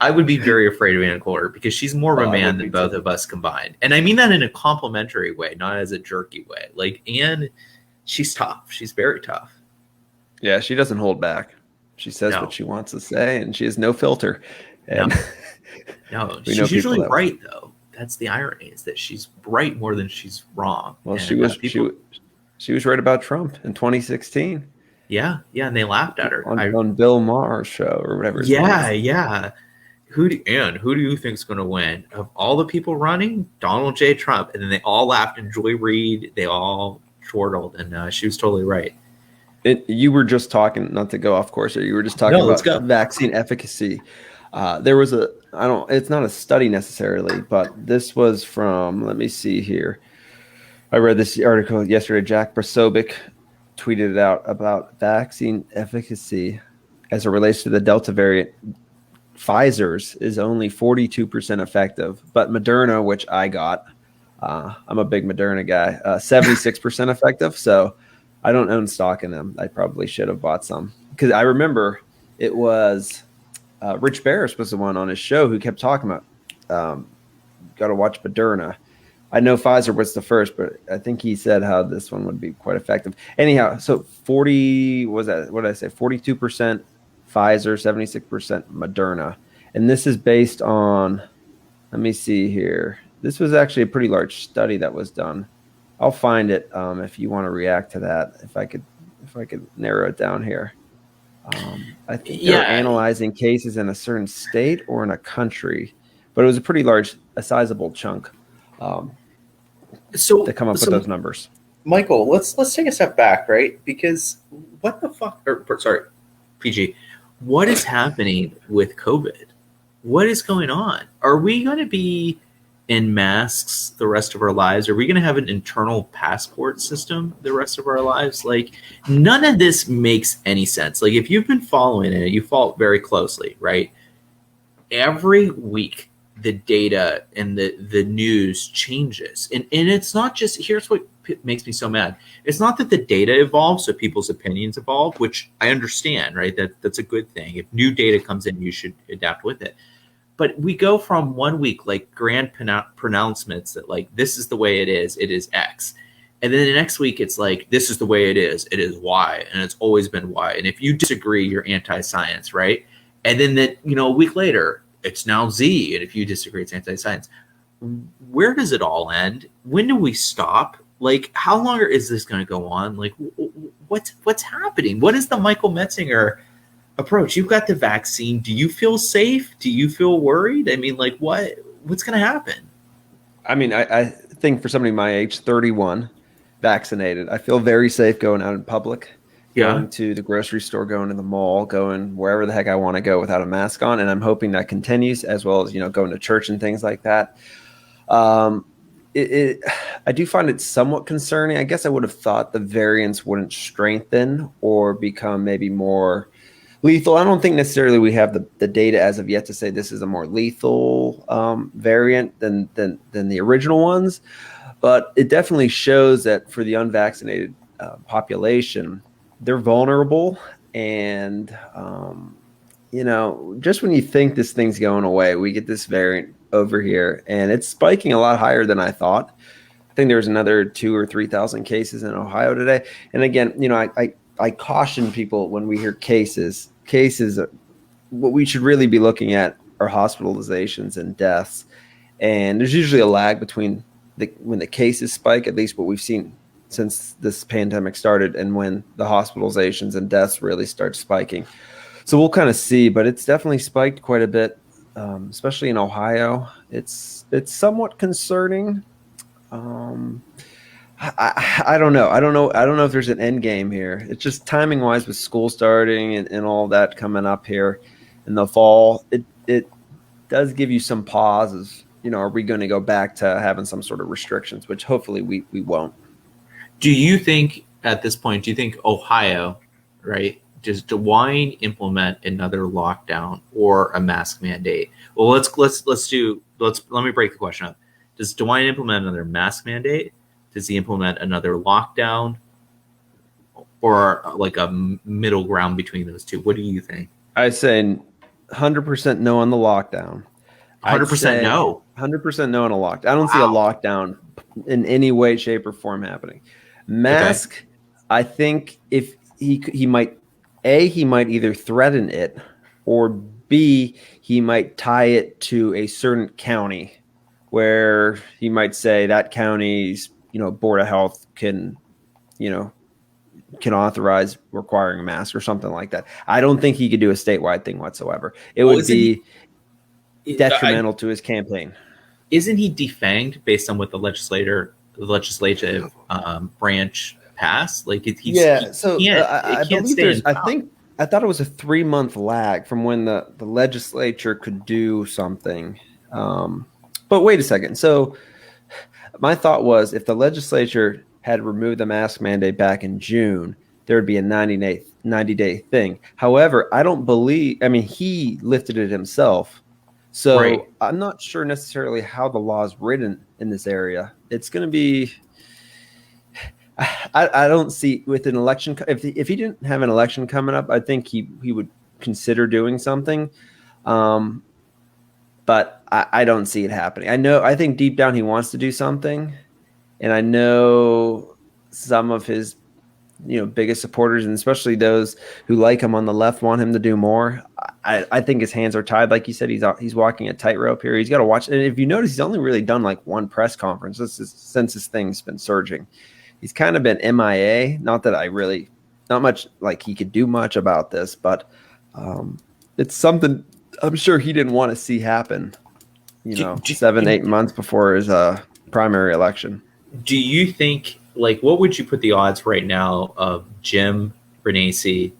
I would be very afraid of Anna Coulter because she's more of a I man would than be both too. of us combined. And I mean that in a complimentary way, not as a jerky way. Like Anne, she's tough. She's very tough. Yeah, she doesn't hold back. She says No. what she wants to say, and she has no filter. And No, we know she's people usually that right though. That's the irony, is that she's right more than she's wrong. well, And, she was people, she was right about Trump in 2016 yeah, and they laughed at her. on Bill Maher's show or whatever his name Yeah, is. yeah. Who do you think's going to win? Of all the people running, Donald J. Trump, and then they all laughed, and Joy Reid, they all chortled, and she was totally right. You were just talking, not to go off course here, you were just talking No, let's about go. vaccine efficacy. There was it's not a study necessarily, but this was from, let me see here. I read this article yesterday. Jack Brasobic tweeted it out about vaccine efficacy as it relates to the Delta variant. Pfizer's is only 42% effective, but Moderna, which I got, I'm a big Moderna guy, 76% effective. So I don't own stock in them. I probably should have bought some because I remember it was Rich Barris was the one on his show who kept talking about got to watch Moderna. I know Pfizer was the first, but I think he said how this one would be quite effective. Anyhow, so 40 was that? What did I say? 42% Pfizer, 76% Moderna, and this is based on. Let me see here. This was actually a pretty large study that was done. I'll find it if you want to react to that. If I could narrow it down here. I think they're analyzing cases in a certain state or in a country, but it was a pretty large, a sizable chunk to come up with those numbers. Michael, let's take a step back, right? Because what the fuck? Sorry, PG. What is happening with COVID? What is going on? Are we going to be in masks the rest of our lives? Are we going to have an internal passport system the rest of our lives? Like, none of this makes any sense. Like, if you've been following it, you follow it very closely, right? Every week, the data and the news changes. And it's not just, here's what makes me so mad. It's not that the data evolves, so people's opinions evolve, which I understand, right? That's a good thing. If new data comes in, you should adapt with it. But we go from 1 week, like grand pronouncements that like, this is the way it is X. And then the next week, it's like, this is the way it is Y. And it's always been Y. And if you disagree, you're anti-science, right? And then a week later, it's now Z. And if you disagree, it's anti-science. Where does it all end? When do we stop? Like, how long is this going to go on? Like, what's happening? What is the Michael Metzinger approach? You've got the vaccine. Do you feel safe? Do you feel worried? I mean, like, what's going to happen? I mean, I think for somebody my age, 31, vaccinated, I feel very safe going out in public, going to the grocery store, going to the mall, going wherever the heck I want to go without a mask on. And I'm hoping that continues, as well as, going to church and things like that. I do find it somewhat concerning. I guess I would have thought the variants wouldn't strengthen or become maybe more lethal. I don't think necessarily we have the data as of yet to say this is a more lethal variant than the original ones, but it definitely shows that for the unvaccinated population, they're vulnerable. And just when you think this thing's going away, we get this variant over here, and it's spiking a lot higher than I thought. I think there's another 2,000 or 3,000 cases in Ohio today. And again, I caution people when we hear cases, what we should really be looking at are hospitalizations and deaths. And there's usually a lag between when the cases spike, at least what we've seen since this pandemic started, and when the hospitalizations and deaths really start spiking. So we'll kind of see, but it's definitely spiked quite a bit, especially in Ohio. It's somewhat concerning. I don't know. I don't know if there's an end game here. It's just timing wise with school starting and all that coming up here in the fall. It does give you some pauses. Are we going to go back to having some sort of restrictions, which hopefully we won't. Do you think at this point, Ohio, right, does DeWine implement another lockdown or a mask mandate? Well, let me break the question up. Does DeWine implement another mask mandate? Does he implement another lockdown, or like a middle ground between those two? What do you think? I say 100% no on the lockdown. 100% no. 100% no on a lockdown. I don't see a lockdown in any way, shape, or form happening. Mask, okay. I think if he might, he might either threaten it, or B, he might tie it to a certain county where he might say that county's, Board of Health can authorize requiring a mask or something like that. I don't think he could do a statewide thing whatsoever. It would be detrimental to his campaign. Isn't he defanged based on what the legislative branch passed? Like I believe there's. I thought it was a 3-month lag from when the legislature could do something. But wait a second. So my thought was, if the legislature had removed the mask mandate back in June, there would be a 90-day thing. However, I don't believe. I mean, he lifted it himself. So right. I'm not sure necessarily how the law is written in this area. It's going to be. I don't see with an election. If he didn't have an election coming up, I think he would consider doing something. But I don't see it happening. I think deep down he wants to do something, and I know some of his biggest supporters, and especially those who like him on the left, want him to do more. I think his hands are tied. Like you said, he's walking a tightrope here. He's got to watch. And if you notice, he's only really done like one press conference since this thing's been surging. He's kind of been MIA. Not that not much like he could do much about this, but it's something I'm sure he didn't want to see happen, 7-8 months before his primary election. Do you think, what would you put the odds right now of Jim Renacci,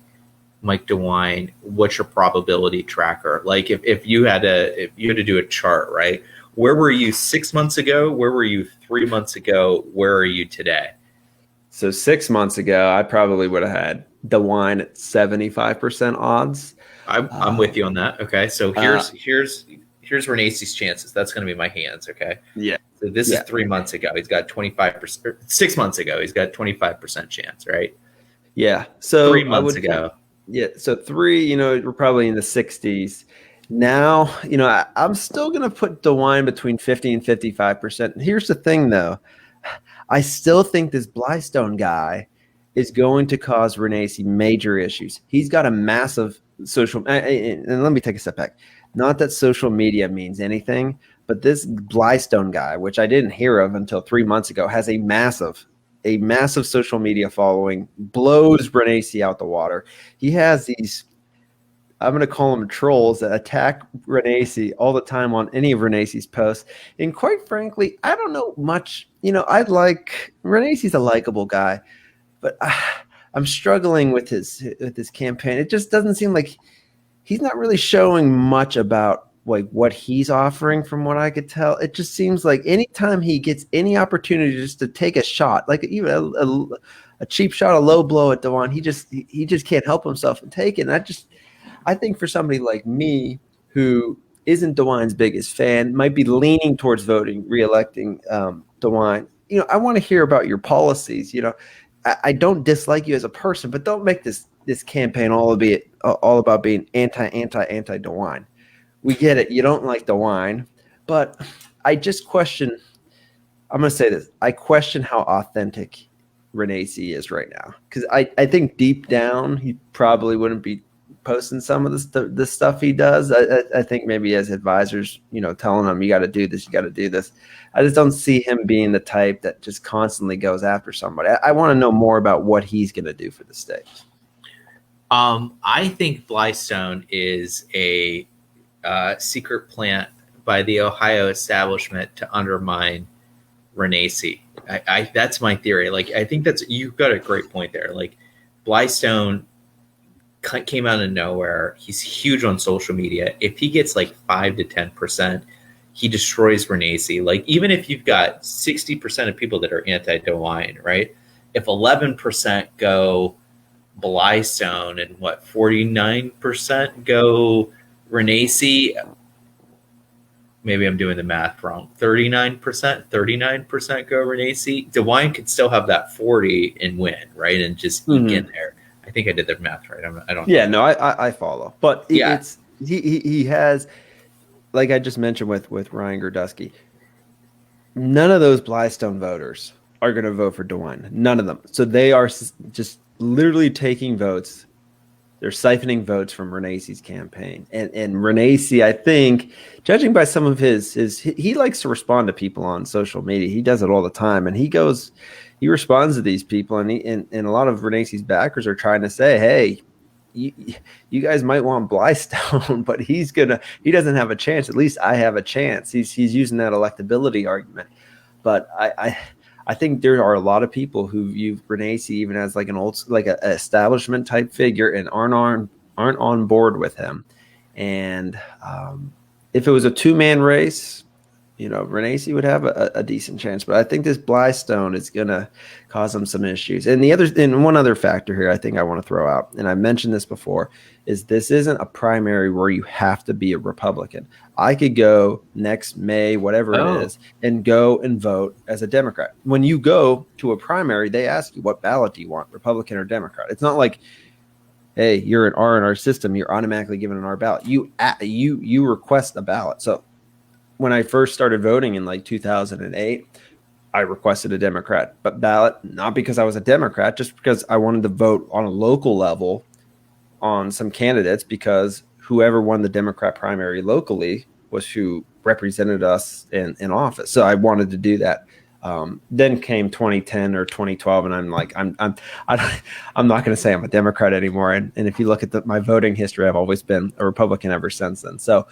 Mike DeWine? What's your probability tracker? Like if you had to do a chart, right? Where were you 6 months ago? Where were you 3 months ago? Where are you today? So 6 months ago, I probably would have had DeWine at 75% odds. I'm with you on that. Okay, so here's Renacci's chances. That's going to be my hands. Okay. Yeah. So this is 3 months ago. He's got 25%. 6 months ago, he's got 25% chance, right? Yeah. So 3 months ago. Yeah. So we're probably in the 60s. Now, I'm still going to put DeWine between 50 and 55%. And here's the thing, though. I still think this Blystone guy is going to cause Renacci major issues. He's got a massive social, and let me take a step back. Not that social media means anything, but this Blystone guy, which I didn't hear of until 3 months ago, has a massive social media following, blows Renacci out the water. He has these, I'm going to call them trolls, that attack Renacci all the time on any of Renacci's posts. And quite frankly, I don't know much. Renacci's a likable guy, but I'm struggling with his campaign. It just doesn't seem like he's not really showing much about what he's offering from what I could tell. It just seems like anytime he gets any opportunity just to take a shot, like even a cheap shot, a low blow at DeWine, he just can't help himself and take it. And I think for somebody like me who isn't DeWine's biggest fan, might be leaning towards reelecting DeWine. I want to hear about your policies. I don't dislike you as a person, but don't make this campaign all about being anti DeWine. We get it. You don't like DeWine, but I just question. I'm going to say this. I question how authentic Renacci is right now, because I think deep down he probably wouldn't be posting some of the stuff he does. I think maybe as advisors, telling him, you got to do this, you got to do this. I just don't see him being the type that just constantly goes after somebody. I want to know more about what he's going to do for the state. I think Blystone is a secret plant by the Ohio establishment to undermine Renacci. That's my theory. I think you've got a great point there. Blystone came out of nowhere. He's huge on social media. If he gets 5 to 10%, he destroys Renacci. Even if you've got 60% of people that are anti-DeWine, right? If 11% go Blystone and 49% go Renacci, maybe I'm doing the math wrong. 39% go Renacci. DeWine could still have that 40 and win, right? And just eke in there. I think I did the math right. I don't. Yeah, no, I follow, but he has, like I just mentioned with Ryan Girdusky, none of those Blystone voters are going to vote for DeWine. None of them. So they are just literally taking votes. They're siphoning votes from Renace's campaign. And Renace, I think, judging by some of his he likes to respond to people on social media. He does it all the time. And he responds to these people. And and a lot of Renace's backers are trying to say, hey, you guys might want Blystone, but he doesn't have a chance. At least I have a chance. He's using that electability argument. But I think there are a lot of people who view Renace even as like an establishment type figure and aren't on board with him. And if it was a 2-man race, Renace would have a decent chance, but I think this Blystone is going to cause him some issues. And one other factor here I think I want to throw out, and I mentioned this before, is this isn't a primary where you have to be a Republican. I could go next May, whatever it is, and go and vote as a Democrat. When you go to a primary, they ask you, what ballot do you want, Republican or Democrat? It's not like, hey, you're an R in our system, you're automatically given an R ballot. You request a ballot. So when I first started voting in like 2008, I requested a Democrat ballot, not because I was a Democrat, just because I wanted to vote on a local level on some candidates, because whoever won the Democrat primary locally was who represented us in office. So I wanted to do that. Then came 2010 or 2012, and I'm like, I'm not going to say I'm a Democrat anymore. And if you look at my voting history, I've always been a Republican ever since then. So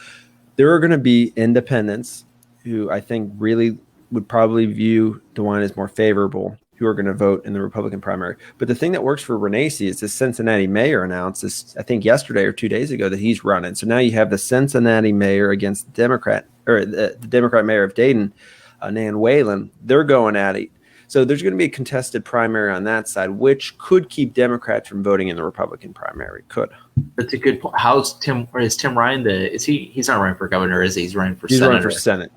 there are going to be independents who I think really would probably view DeWine as more favorable, who are going to vote in the Republican primary. But the thing that works for Renace is the Cincinnati mayor announced this, I think yesterday or 2 days ago, that he's running. So now you have the Cincinnati mayor against the Democrat mayor of Dayton, Nan Whalen. They're going at it. So there's going to be a contested primary on that side, which could keep Democrats from voting in the Republican primary. Could. That's a good point. Is Tim Ryan he's not running for governor, is he? He's running for He's senator. running for Senate.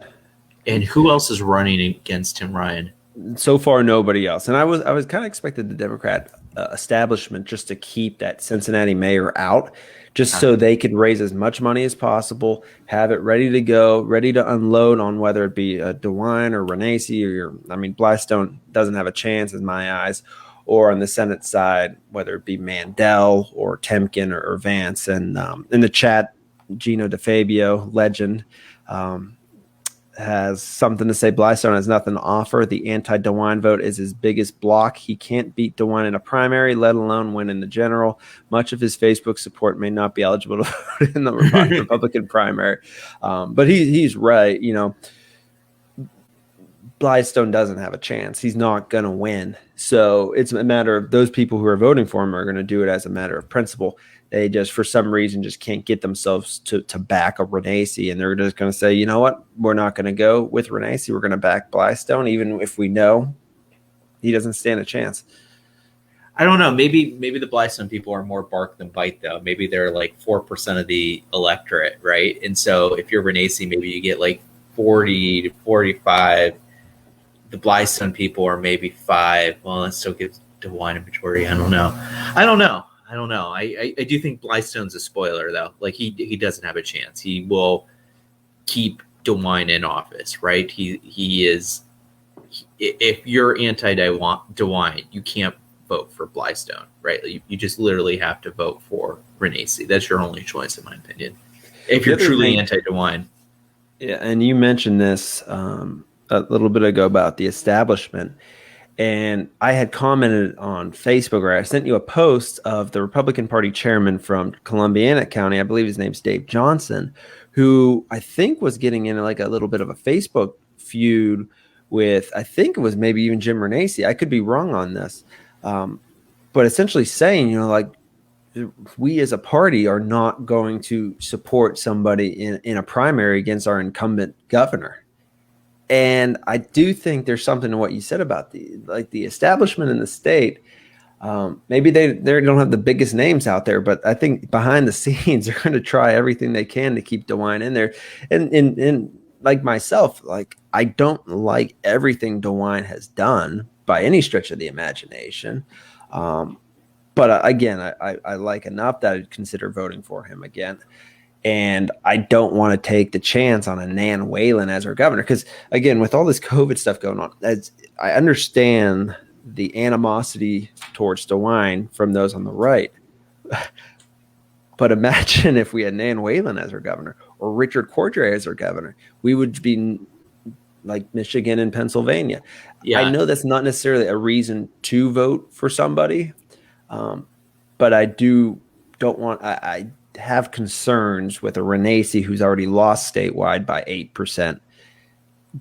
And who else is running against Tim Ryan? So far, nobody else. And I was kind of expected the Democrat establishment just to keep that Cincinnati mayor out, just so they could raise as much money as possible, have it ready to go, ready to unload on whether it be DeWine or Renace Blystone doesn't have a chance in my eyes, or on the Senate side, whether it be Mandel or Temkin or Vance. And in the chat, Gino DeFabio, legend, has something to say. Blystone has nothing to offer. The anti-DeWine vote is his biggest block. He can't beat DeWine in a primary, let alone win in the general. Much of his Facebook support may not be eligible to vote in the Republican primary. But he's right. Blystone doesn't have a chance. He's not going to win. So it's a matter of those people who are voting for him are going to do it as a matter of principle. They just, for some reason, just can't get themselves to back a Renace, and they're just going to say, you know what, we're not going to go with Renace. We're going to back Blystone, even if we know he doesn't stand a chance. I don't know. Maybe the Blystone people are more bark than bite, though. Maybe they're like 4% of the electorate, right? And so if you're Renace, maybe you get like 40 to 45. The Blystone people are maybe 5. Well, that still gives DeWine a majority. I don't know. I do think Blystone's a spoiler, though. Like he doesn't have a chance. He will keep DeWine in office, right? He is. If you're anti-DeWine, you can't vote for Blystone, right? You just literally have to vote for Renace. That's your only choice, in my opinion. If you're truly anti-DeWine. Yeah, and you mentioned this a little bit ago about the establishment. And I had commented on Facebook, or I sent you a post of the Republican Party chairman from Columbiana County. I believe his name's Dave Johnson, who I think was getting into like a little bit of a Facebook feud with, I think it was maybe even Jim Renace. I could be wrong on this. But essentially saying, we as a party are not going to support somebody in a primary against our incumbent governor. And I do think there's something to what you said about the establishment in the state. Maybe they don't have the biggest names out there, but I think behind the scenes they're going to try everything they can to keep DeWine in there. And like myself, like I don't like everything DeWine has done by any stretch of the imagination. But again, I like enough that I'd consider voting for him again. And I don't want to take the chance on a Nan Whalen as our governor. Because, again, with all this COVID stuff going on, I understand the animosity towards DeWine from those on the right. But imagine if we had Nan Whalen as our governor or Richard Cordray as our governor. We would be like Michigan and Pennsylvania. Yeah. I know that's not necessarily a reason to vote for somebody, but I I have concerns with a Renacci who's already lost statewide by 8%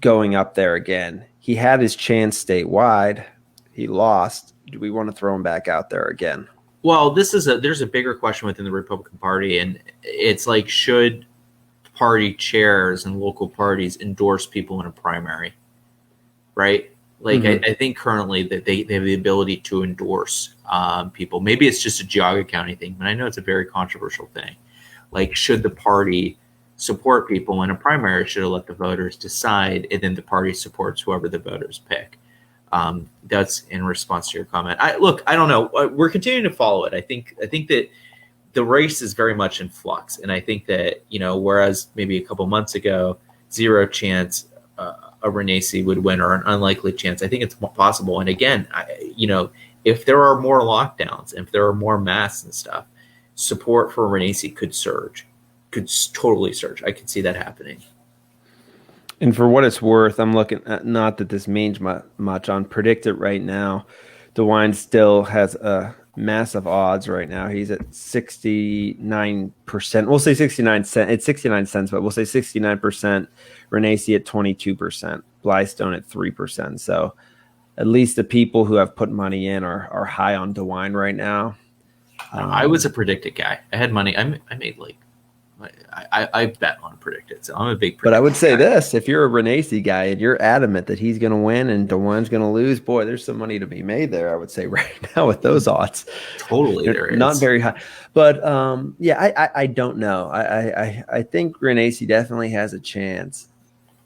going up there again. He had his chance statewide. He lost. Do we want to throw him back out there again? Well, there's a bigger question within the Republican Party, and it's like, should party chairs and local parties endorse people in a primary, right? Like, I think currently that they have the ability to endorse people. Maybe it's just a Geauga County thing, but I know it's a very controversial thing. Like, should the party support people in a primary? Should it let the voters decide, and then the party supports whoever the voters pick? That's in response to your comment. I don't know. We're continuing to follow it. I think that the race is very much in flux, and I think that, whereas maybe a couple months ago, 0 chance a Renacci would win, or an unlikely chance, I think it's possible. And again, if there are more lockdowns, if there are more masks and stuff, support for Renacci could totally surge. I could see that happening. And for what it's worth, I'm looking at, not that this means much on Predict It right now. DeWine still has a massive odds right now. He's at 69%. We'll say 69 cents. It's 69 cents, but we'll say 69%. Renacci at 22%. Blystone at 3%. So at least the people who have put money in are high on DeWine right now. I was a Predict It guy. I had money. I made I bet on Predict It, so I'm a big Predict It But I would say guy. this, if you're a Renacci guy and you're adamant that he's going to win and DeWine's going to lose, boy, there's some money to be made there, I would say, right now with those odds. Totally, there is. Not very high. But, I don't know. I think Renacci definitely has a chance,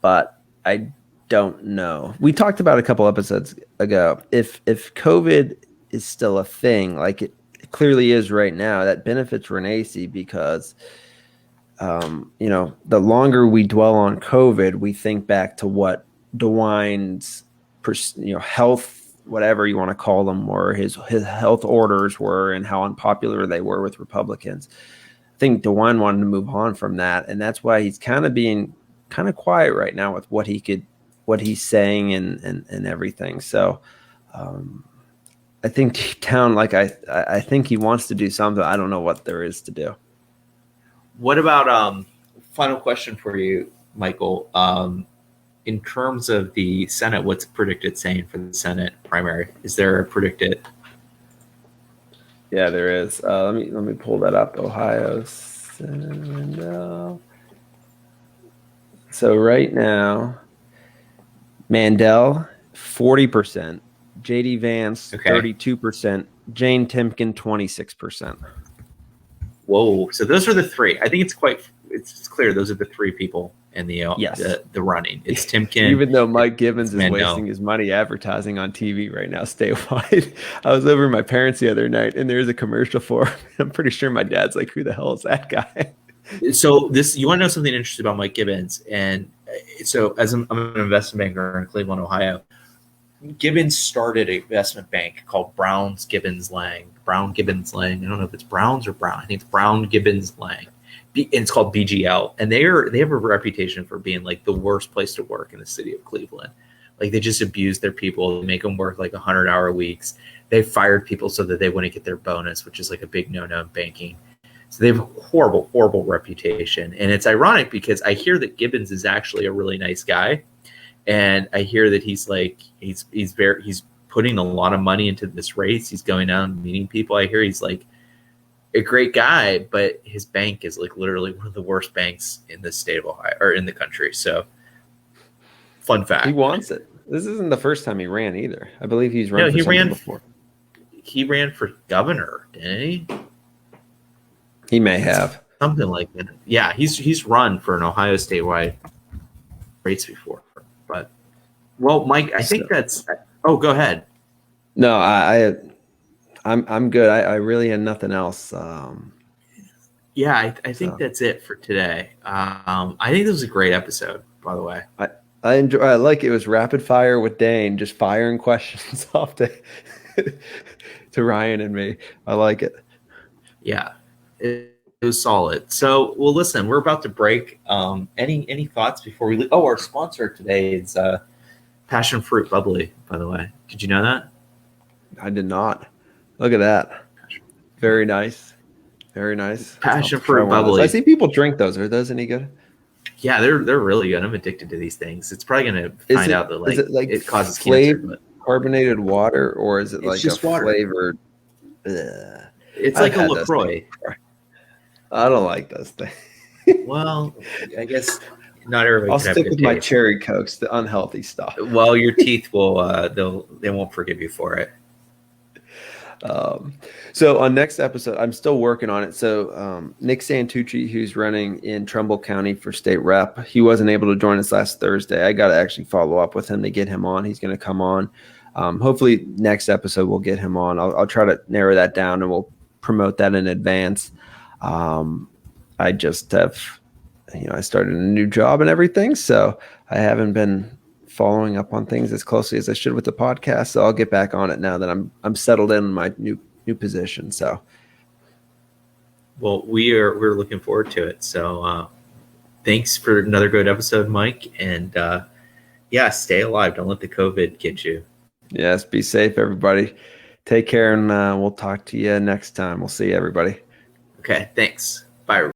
but I don't know. We talked about a couple episodes ago. If COVID is still a thing, like it clearly is right now, that benefits Renacci because – the longer we dwell on COVID, we think back to what DeWine's, health, whatever you want to call them, were, his health orders were, and how unpopular they were with Republicans. I think DeWine wanted to move on from that, and that's why he's kind of being kind of quiet right now with what he's saying and everything. So, I think deep down, like I think he wants to do something. I don't know what there is to do. What about final question for you, Michael? In terms of the Senate, what's Predict It saying for the Senate primary? Is there a Predict It? Yeah, there is. Let me pull that up. Ohio Senate. So right now, Mandel 40%, JD Vance 32%, Jane Timken 26%. Whoa! So those are the three. I think it's clear those are the three people in the running. It's Timken. Even though Mike Gibbons is Mandel. wasting his money advertising on TV right now statewide. I was over at my parents the other night, and there's a commercial for him. I'm pretty sure my dad's like, "Who the hell is that guy?" So you want to know something interesting about Mike Gibbons? And so as I'm an investment banker in Cleveland, Ohio, Gibbons started an investment bank called Brown Gibbons Lang. I don't know if it's Browns or Brown. I think it's Brown Gibbons Lang. And it's called BGL. And they have a reputation for being like the worst place to work in the city of Cleveland. Like, they just abuse their people. They make them work like 100-hour weeks. They fired people so that they wouldn't get their bonus, which is like a big no-no in banking. So they have a horrible, horrible reputation. And it's ironic because I hear that Gibbons is actually a really nice guy. And I hear that he's putting a lot of money into this race. He's going out and meeting people. I hear he's like a great guy, but his bank is like literally one of the worst banks in the state of Ohio or in the country. So, fun fact. He wants it. This isn't the first time he ran either. I believe he's run for something before. He ran for governor, didn't he? He may have. Something like that. Yeah, he's run for an Ohio statewide race before. But, well, Mike, I think that's. Oh, go ahead. No, I'm good. I really had nothing else. Yeah, I think So. that's it for today. I think this was a great episode, by the way. I enjoy. I like it was rapid fire with Dane, just firing questions off to Ryan and me. I like it. Yeah, it was solid. So, well, listen, we're about to break. Any thoughts before we leave? Oh, our sponsor today is Passion Fruit Bubbly. By the way, did you know that? I did not. Look at that. Very nice. Very nice. Passion I'll try Fruit one of those. Bubbly. I see people drink those. Are those any good? Yeah, they're really good. I'm addicted to these things. It's probably gonna find out that is it like it causes cancer, but carbonated water, or is it it's like just a water. flavored? It's I've like a had those LaCroix. things before. I don't like those things. Well, I guess not everybody. I'll can have stick good with my taste. cherry cokes, the unhealthy stuff. Well, your teeth will they won't forgive you for it. So on next episode, I'm still working on it. So Nick Santucci, who's running in Trumbull County for state rep, he wasn't able to join us last Thursday. I got to actually follow up with him to get him on. He's going to come on. Hopefully next episode we'll get him on. I'll try to narrow that down and we'll promote that in advance. I just have, I started a new job and everything, so I haven't been following up on things as closely as I should with the podcast. So I'll get back on it now that I'm settled in my new position. So, well, we're looking forward to it. So, thanks for another good episode, Mike. And yeah, stay alive. Don't let the COVID get you. Yes, be safe, everybody. Take care, and we'll talk to you next time. We'll see you, everybody. Okay, thanks. Bye.